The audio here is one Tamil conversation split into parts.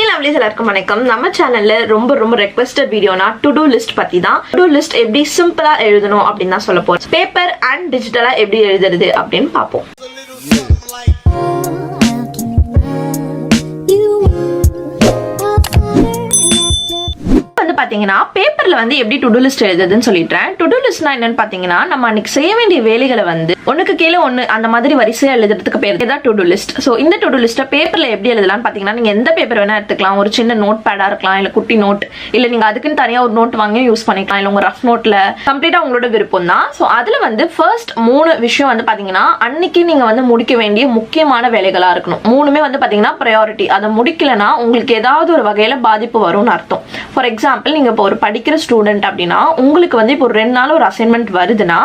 லவ்லிஸ் எல்லாருக்கும் வணக்கம். நம்ம சேனல்ல ரொம்ப ரெக்வெஸ்டட் வீடியோனா டு டூ லிஸ்ட் பத்தி தான். டு டூ லிஸ்ட் எப்படி சிம்பிளா எழுதணும் அப்படின்னு தான் சொல்ல போறோம். பேப்பர் அண்ட் டிஜிட்டலா எப்படி எழுதுறது அப்படின்னு பார்ப்போம். பாத்தீங்கன்னா பேப்பர்ல வந்து எப்படி டு டூ லிஸ்ட் எழுதுறதுன்னு சொல்லிட்டேன். டு டூ லிஸ்ட்னா என்னன்னு பாத்தீங்கன்னா நம்ம அன்னைக்கு செய்ய வேண்டிய வேலைகளை வந்து ஒண்ணுக்கு கீழே ஒண்ணு அந்த மாதிரி வரிசையா எழுதுறதுக்கு பேர் தான் டு டூ லிஸ்ட். சோ இந்த டு டூ லிஸ்ட்டை பேப்பர்ல எப்படி எழுதலாம்னு பாத்தீங்கன்னா நீங்க எந்த பேப்பர் வேணா எடுத்துக்கலாம். ஒரு சின்ன நோட் பேடா இருக்கலாம், இல்ல குட்டி நோட், இல்ல நீங்க அதுக்குன்னு தனியா ஒரு நோட் வாங்கி யூஸ் பண்ணிக்கலாம், இல்ல உங்க ரஃப் நோட்ல கம்ப்ளீட்டா உங்களோட விருப்பம் தான். சோ அதுல வந்து ஃபர்ஸ்ட் 3 விஷயம் வந்து பாத்தீங்கன்னா அன்னைக்கு நீங்க வந்து முடிக்க வேண்டிய முக்கியமான வேலைகளா இருக்கணும். 3மே வந்து பாத்தீங்கன்னா ப்ரையாரிட்டி. அதை முடிக்கலன்னா உங்களுக்கு ஏதாவது ஒரு வகையில பாதிப்பு வரும்னு அர்த்தம். ஃபார் எக்ஸாம்பிள், நீங்க இப்போ ஒரு படிக்கிற ஸ்டூடெண்ட் அப்படின்னா உங்களுக்கு வந்து இப்போ 2 நாள் ஒரு அசைன்மெண்ட் வருதுன்னா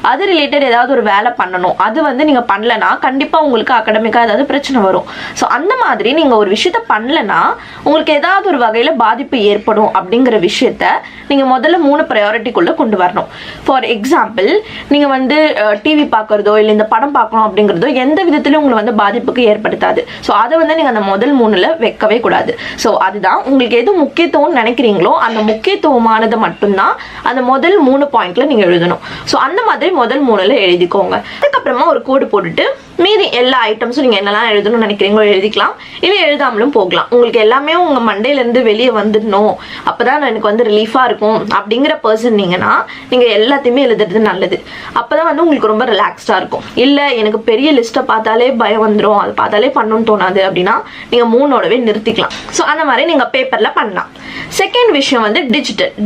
அது ரிலேட்டட் ஏதாவது ஒரு வேலை பண்ணணும். அது வந்து நீங்க பண்ணலனா கண்டிப்பா உங்களுக்கு அகாடமிக்கா ஏதாவது பிரச்சனை வரும். ஸோ அந்த மாதிரி நீங்க ஒரு விஷயத்த பண்ணலனா உங்களுக்கு ஏதாவது ஒரு வகையில பாதிப்பு ஏற்படும் அப்படிங்கிற விஷயத்த நீங்க முதல்ல 3 ப்ரையாரிட்டிக்குள்ள கொண்டு வரணும். ஃபார் எக்ஸாம்பிள், நீங்க வந்து டிவி பார்க்கறதோ இல்லை இந்த படம் பார்க்கணும் அப்படிங்கிறதோ எந்த விதத்திலும் உங்களை வந்து பாதிப்புக்கு ஏற்படுத்தாது. ஸோ அதை வந்து நீங்க அந்த முதல் 3ல வைக்கவே கூடாது. ஸோ அதுதான் உங்களுக்கு எது முக்கியத்துவம் நினைக்கிறீங்களோ அந்த முக்கியத்துவமானது மட்டும்தான் அந்த முதல் 3 பாயிண்ட்ல நீங்க எழுதணும். ஸோ அந்த மாதிரி முதல் 3ல எழுதிக்கோங்க. அதுக்கப்புறமா ஒரு கோடு போட்டுட்டு மீதி எல்லா ஐட்டம்ஸும் நீங்க என்னெல்லாம் எழுதணும்னு நினைக்கிறீங்களோ எழுதிக்கலாம், இல்லை எழுதாமலும் போகலாம். உங்களுக்கு எல்லாமே உங்க மண்டையில இருந்து வெளியே வந்துடணும், அப்பதான் எனக்கு வந்து ரிலீஃபா இருக்கும் அப்படிங்கிற பர்சன் நீங்கன்னா நீங்க எல்லாத்தையுமே எழுதுறது நல்லது. அப்பதான் வந்து உங்களுக்கு ரொம்ப ரிலாக்ஸ்டா இருக்கும். இல்ல எனக்கு பெரிய லிஸ்ட்டை பார்த்தாலே பயம் வந்துடும், அது பார்த்தாலே பண்ணணும்னு தோணாது அப்படின்னா நீங்க 3ஓடவே நிறுத்திக்கலாம். ஸோ அந்த மாதிரி நீங்க பேப்பர்ல பண்ணலாம். செகண்ட் விஷயம் வந்து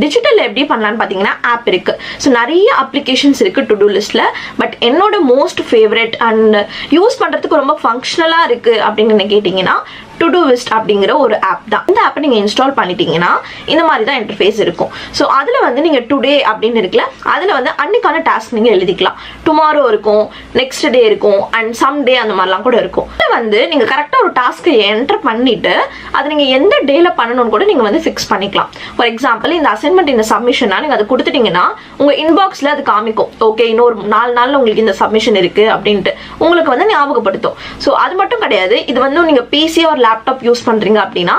டிஜிட்டல் எப்படி பண்ணலான்னு பாத்தீங்கன்னா ஆப் இருக்கு. ஸோ நிறைய அப்ளிகேஷன்ஸ் இருக்கு டு டூ லிஸ்ட்ல. பட் என்னோட மோஸ்ட் ஃபேவரட் அண்ட் யூஸ் பண்றதுக்கு ரொம்ப ஃபங்க்ஷனலா இருக்கு அப்படின்னு கேட்டீங்கன்னா டு டூ லிஸ்ட் அப்படிங்கிற ஒரு ஆப் தான். இந்த ஆப்பை நீங்க இன்ஸ்டால் பண்ணிட்டீங்கன்னா இந்த மாதிரி தான் இன்டர்ஃபேஸ் இருக்கும். ஸோ அதுல வந்து நீங்க டுடே அப்படின்னு இருக்குல்ல, அதுல வந்து அன்னைக்கான டாஸ்க் நீங்க எழுதிக்கலாம். டுமாரோ இருக்கும், நெக்ஸ்ட் டே இருக்கும், அண்ட் சம் டே அந்த மாதிரிலாம் கூட இருக்கும். வந்து நீங்க கரெக்டா ஒரு டாஸ்க்கை என்டர் பண்ணிட்டு அதை நீங்க எந்த டேல பண்ணணும்னு கூட நீங்க வந்து ஃபிக்ஸ் பண்ணிக்கலாம். ஃபார் எக்ஸாம்பிள், இந்த அசைன்மெண்ட் இந்த சப்மிஷனா நீங்க அதை கொடுத்துட்டீங்கன்னா உங்க இன்பாக்ஸ்ல அது காமிக்கும். ஓகே, இன்னொரு 4 நாள்ல உங்களுக்கு இந்த சப்மிஷன் இருக்கு அப்படின்ட்டு உங்களுக்கு வந்து ஞாபகப்படுத்தும். ஸோ அது மட்டும் கிடையாது, இது வந்து நீங்க பிசி ஒரு லேப்டாப் யூஸ் பண்றீங்க அப்படின்னா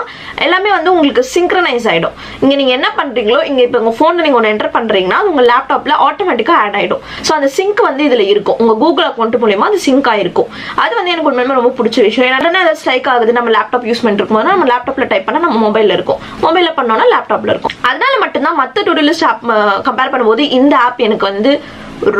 எல்லாமே வந்து உங்களுக்கு சிங்க்ரனைஸ் ஆயிடும். இங்க நீங்க என்ன பண்றீங்களோ, இங்க இப்ப உங்க போன்ல நீங்க ஒன்னு என்டர் பண்றீங்கன்னா உங்க லேப்டாப்ல ஆட்டோமேட்டிக்கா ஆட் ஆயிடும். சோ அந்த சிங்க் வந்து இதுல இருக்கும். உங்க கூகுள் அக்கௌண்ட் மூலமா அது சிங்க் ஆயிருக்கும். அது வந்து எனக்கு உண்மையுமே ரொம்ப பிடிச்ச விஷயம். ஏன்னா அது ஸ்ட்ரைக் ஆகுது, நம்ம லேப்டாப் யூஸ் பண்ணிட்டு இருக்கும்போது நம்ம லேப்டாப்ல டைப் பண்ணா நம்ம மொபைல்ல இருக்கும், மொபைல்ல பண்ணோம்னா லேப்டாப்ல இருக்கும். அதனால மட்டும்தான் மற்ற to do list app compare பண்ணும்போது இந்த ஆப் எனக்கு வந்து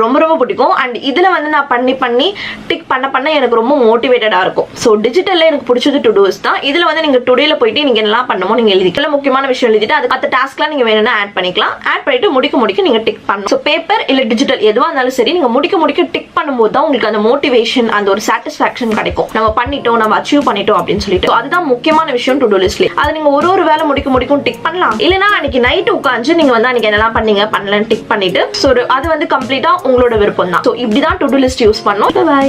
ரொம்ப பிடிக்கும். அண்ட் இதுல வந்து நான் பண்ணி டிக் பண்ண எனக்கு ரொம்ப மோட்டிவேட்டடா இருக்கும். ஸோ டிஜிட்டல்ல எனக்கு பிடிச்சது டு டூஸ் தான். இதுல வந்து நீங்க டுடேல போயிட்டு நீங்க என்னெல்லாம் பண்ணமோ நீங்க எழுதிக்கலாம். முக்கியமான விஷயம் எழுதிட்டு அது மற்ற டாஸ்க்லாம் நீங்க வேணும்னா ஆட் பண்ணிக்கலாம். ஆட் பண்ணிட்டு முடிக்க நீங்க டிக் பண்ணணும். ஸோ பேப்பர் இல்ல டிஜிட்டல் எதுவா இருந்தாலும் சரி, நீங்க முடிக்க டிக் பண்ணும்போது தான் உங்களுக்கு அந்த மோட்டிவேஷன், அந்த ஒரு சாட்டிஸ்பாக்சன் கிடைக்கும். நம்ம பண்ணிட்டோம், நம்ம அச்சீவ் பண்ணிட்டோம் அப்படின்னு சொல்லிட்டு. அதுதான் முக்கியமான விஷயம் டு டூ லிஸ்ட்ல. அது நீங்க ஒரு வேலை முடிக்கும் டிக் பண்ணலாம். இல்லைன்னா அன்னைக்கு நைட் உட்காந்து நீங்க வந்து அன்னைக்கு என்னெல்லாம் பண்ணலன்னு டிக் பண்ணிட்டு ஸோ அது வந்து கம்ப்ளீட்டா உங்களோட விருப்பம் தான். சோ இப்படி தான் டு டூ லிஸ்ட் யூஸ் பண்ணோம். பை.